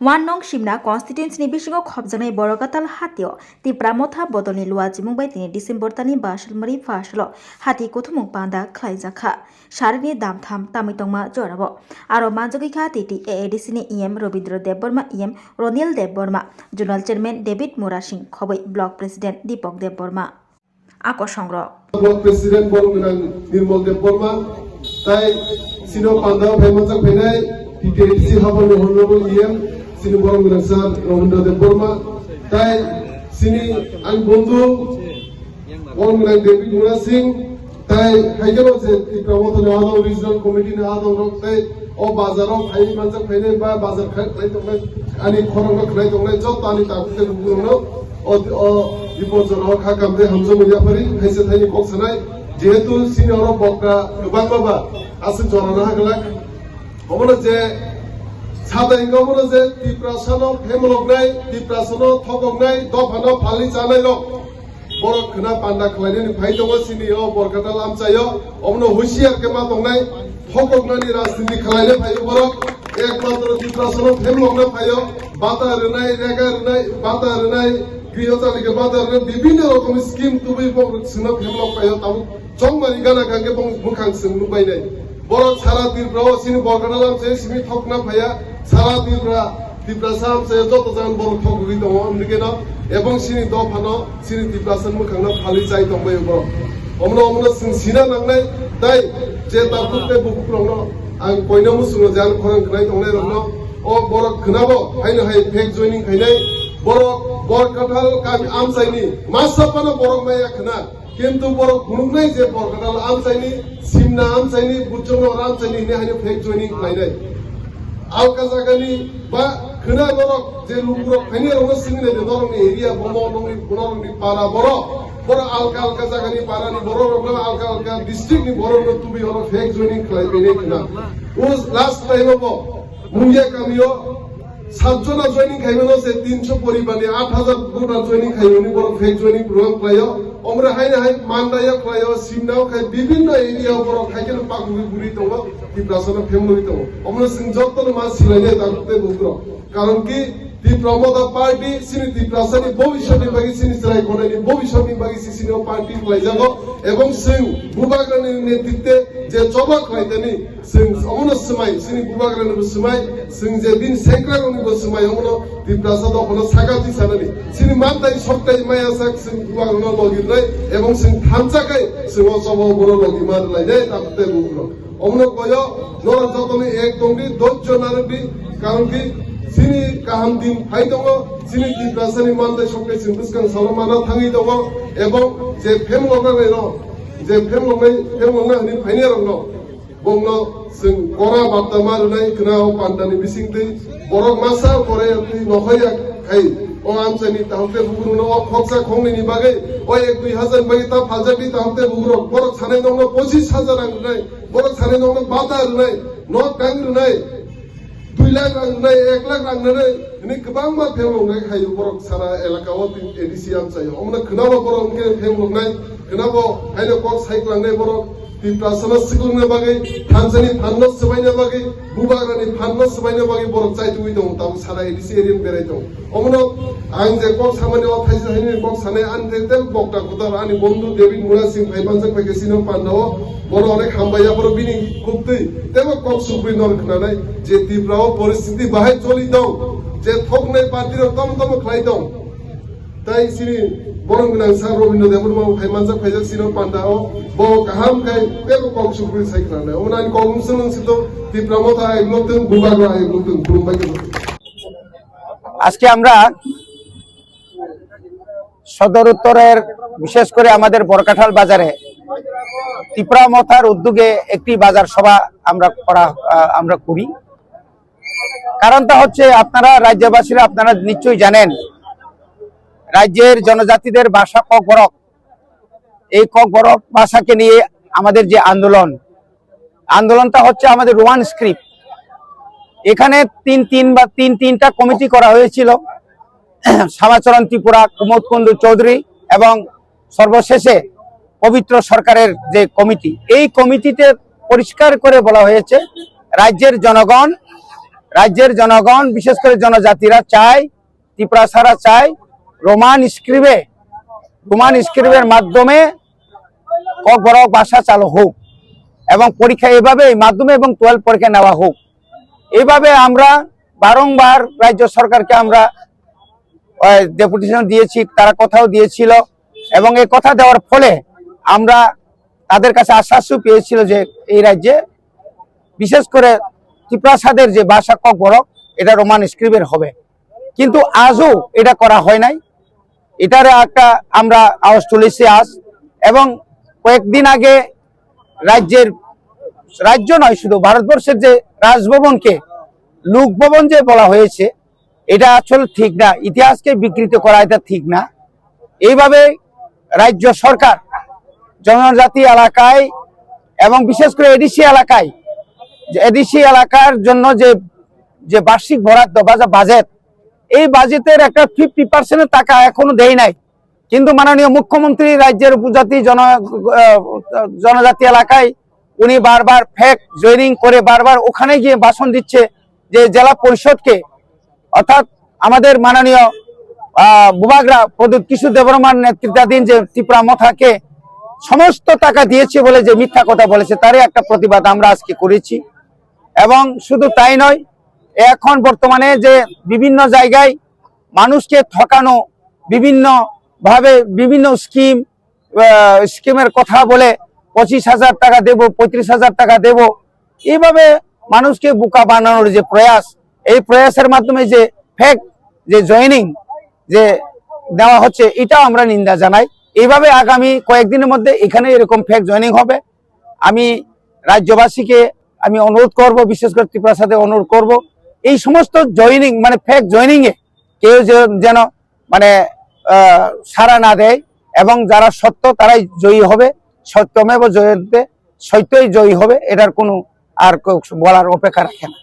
One nong Shimna constituency ni bisingo khobjanai Borokatal hatio tipra motha bodolni lua jimungbai tini December tani basalmari faslo hati kothumung panda khlaijakha sarini damtham tamitongma jorabo aro manjogikha titi AADC ni EM Robindra Debborma EM Ronil Debborma Zonal Chairman David Mura Singh Khoboi Block President Deepak Debborma Ako Songro Block President Borunang Nirmal Debborma tai sino panda phaimanjak phainai TTC Habal Honorable EM sini borong binasar Robindra Debborma tai sini ang bondhu borong binang David Mura Singh tai haigelo je promoter ado regional committee na ado rok tai o bazaro phai manjak phaine ba bazar khai tongnai ani khorong khai tongnai jot ani takute rungno o dipojor kha kamre hamjo mulia pari haise thaini kok sanai jehetu sini oro bokra lubang baba asin jorana hagla omono je সাদাই গমনো যে টিপ্রাসনো ফেমলগনাই টিপ্রাসনো থগগনাই দফানো ফালি জানাই rock বড় খনা পান্ডা খলাইনি phi দङ सिनियो बरकाटाल आमचायो अमनो हुसियार के मा दंनाय थगगनानि राजनीति खलायनो फायो बरक एकमात्र टिप्रासनो फेमलगना फायो बाता रनाय रेगा रनाय बाता रनाय गृहजानि के बाता रनाय विभिन्न रकम स्कीम तुबै बरक सिनो फेमलग फायो ताबु जंमानि गाना गागे मुखां सिंनु बायनाय बरक सारा दिनफ्राव सिनि बरकाटाल आमचायो सिनि थगना फाया সারা টিপ্রাসাম সে যত জন বড় ঠগুরি দङ নিকেন এবং সিনি দফানো সিনি টিপ্রাসান মুখাংনা ফালি চাই দंबाय बरक अमनो अमनो सिना नांनाय दाय जे ताकुते बुकुरनो आं कयनो मुसुनो जान खरं खनाय दंनाय रनो अ बरक खनाबो हायनो हाय फेक जयनिं खायनाय बरक बरकाटाल गामि आमसायनि मासापानो बरक माया खना किन्तु बरक खुनुनाय जे बरकाटाल आमसायनि सिमना आमसायनि बुचनो आमसायनि ने हायनो fake जयनिं खायनाय alka jagani ba khna borok je lukurok khaini rong singne de dorong area bomo nongni punarong ni para boro boro alka jagani para ni boro rong alka district ni boro no tubi oro fake joining khlai bene khna us last time bo mungia kamio সাতজনা joining খাইবনো সে 300 পরিবারে 8000 গোটা joining খাইবনি বড় fake joining programme খাইও আমরা hyena high মানদায়া খাইও সিমনাও খাই বিভিন্ন এরিয়া বড় খাইকেন পাগুরি গুরি দङ টিপ্রাসনা ফেমলি দङ আমরা সিং যতন মা সিলাইনে তাকতে বুগ্র কারণ কি তি প্রমোদা পার্টি সিনি টিপ্রাসনি ভবিষ্যৎনি বাগি সিনি সরাই কোনানি ভবিষ্যৎনি বাগি সিনিও পার্টি খাইজাগো এবং সিং বুবাগ্রানি নেতৃত্বে যে জবা খাইতেনি सिं अमनो समाय सिनि बुबाग्रानि समाय सिं जे दिन सेक्रागनि समाय अमनो दिप्रासा दखनो सागाति सानानि सिनि मानदाय सप्ताय माया साक सिं बुबाग्रानो लगिनाय एवं सिं थामचाकाय सिङो सबो बरो लगिमार लायनाय ताकते बुग्रो अमनो कयो नर जतनि एक दंगि दज्जनारबि कारण कि सिनि काहाम दिन फाइ दङ सिनि दिप्रासानि मानदाय सप्ताय सिं बिसकां सालमाना थाङि दङ एवं जे फेमलगनाय न जे फेमलगनाय हनि फाइने रंनो bongno sing kora batta marunai knao pandani bisingti borok masa kore ati nokhaya khai o amsani tahte buguruno o khoksa khongni ni bagai o 1-2000 bagi ta phajati tahte buguro borok chane nongno 25000 rangnai borok chane nongno bata runai no kangrunai 2 lakh rangnai 1 lakh rangnai ni kebang ma phemlongnai khayo borok sara elaka o ADC amsayo omna knabo borok ke phemlongnai knabo haino kok saiklangnai borok टिप्रासना सिगुलने बागै थानसानि फाननो सबायनो बागै बुबाग्रानि फाननो सबायनो बागै बरक चाइतुइ दङ ताउ सारा ADC Ariane बेराय दङ अमनो आं जे कक सामानि अ थाइसा हायनि कक साने आनते बक्ता कुतार आनि बन्धु डेभिड मुरा सिंह फाइबानजों फैगासिनो पान्दाव बर अनेक हामबाया बर बिनि खुबतै तेबो कक सुप्रि नर खनानै जे टिप्राव परिस्थिति बाहाय चलि दङ जे थकनाय पार्टिर तम खलाय दङ ताइ सिनि borong binang sa Robindra Debborma फाइमानजों फैगासिनो पान्दाव bo kaham kai tebo kok supri saikranai onan kong sunung sito টিপ্রামতা এগুলোতেন বুবাগ্রা এগুলোতেন খুলুমবাই গেল আজকে আমরা সদর উত্তরের বিশেষ করে আমাদের বরকাঠাল বাজারে টিপ্রামতার উদ্যোগে একটি বাজার সভা আমরা করি কারণটা হচ্ছে আপনারা রাজ্যবাসীরা আপনারা নিশ্চয়ই জানেন রাজ্যের জনজাতিদের ভাষা কক বরক এই কক বরক ভাষাকে নিয়ে আমাদের যে আন্দোলনটা হচ্ছে আমাদের রোমান স্ক্রিপ্ট এখানে তিনটা কমিটি করা হয়েছিল, শ্যামাচরণ ত্রিপুরা, কুমোদ কুণ্ডু চৌধুরী এবং সর্বশেষে পবিত্র সরকারের যে কমিটি। এই কমিটিতে পরিষ্কার করে বলা হয়েছে রাজ্যের জনগণ বিশেষ করে জনজাতিরা চায়, ত্রিপুরাসারা চায় রোমান স্ক্রিপ্টের মাধ্যমে ক গ ভাষা চালু হোক এবং পরীক্ষা এভাবে মাধ্যমে এবং 12 পরীক্ষা নেওয়া হোক। এইভাবে আমরা বারংবার রাজ্য সরকারকে আমরা ডেপুটেশন দিয়েছি, তারা কথাও দিয়েছিল এবং এই কথা দেওয়ার ফলে আমরা তাদের কাছে আশ্বাসও পেয়েছিল যে এই রাজ্যে বিশেষ করে ত্রিপুরাসাদের যে ভাষা ক গ এটা রোমান স্ক্রিপ্টের হবে, কিন্তু আজও এটা করা হয় নাই। এটার একটা আমরা আওয়াজ তুলেছি আজ, এবং কয়েকদিন আগে রাজ্য নয় শুধু ভারতবর্ষের যে রাজভবনকে লোকভবন যে বলা হয়েছে, এটা আসলে ঠিক না, ইতিহাসকে বিকৃত করা এটা ঠিক না। এইভাবে রাজ্য সরকার জনজাতি এলাকায় এবং বিশেষ করে এডিসি এলাকার জন্য যে বার্ষিক বরাদ্দ বা বাজেট, এই বাজেটের একটা 50% টাকা এখনো দেয় নাই, কিন্তু মাননীয় মুখ্যমন্ত্রী রাজ্যের উপজাতি জনজাতি এলাকায় উনি বারবার ফেক জয়েনিং করে বারবার ওখানে গিয়ে ভাষণ দিচ্ছে যে জেলা পরিষদকে, অর্থাৎ আমাদের মাননীয় বুবাগরা প্রদীপ কিশোর দেববর্মার নেতৃত্বাধীন যে ত্রিপুরা মথাকে সমস্ত টাকা দিয়েছে বলে যে মিথ্যা কথা বলেছে, তারই একটা প্রতিবাদ আমরা আজকে করেছি। এবং শুধু তাই নয়, এখন বর্তমানে যে বিভিন্ন জায়গায় মানুষকে ঠকানো, বিভিন্ন স্কিমের কথা বলে 25,000 টাকা দেব, 35,000 টাকা দেব, এইভাবে মানুষকে বোকা বানানোর যে প্রয়াস, এই প্রয়াসের মাধ্যমে যে ফেক যে জয়েনিং যে দেওয়া হচ্ছে, এটাও আমরা নিন্দা জানাই। এইভাবে আগামী কয়েকদিনের মধ্যে এখানে এরকম ফেক জয়েনিং হবে। আমি রাজ্যবাসীকে আমি অনুরোধ করব, বিশেষ করে ত্রিপুরাসাদে অনুরোধ করব, এই সমস্ত জয়েনিং মানে ফেক জয়েনিং এ কেউ যেন মানে সাড়া না দেয়, এবং যারা সত্য তারাই জয়ী হবে, সত্যমেব জয়তে, সত্যই জয়ী হবে, এটার কোনো আর বলার অপেক্ষা রাখে না।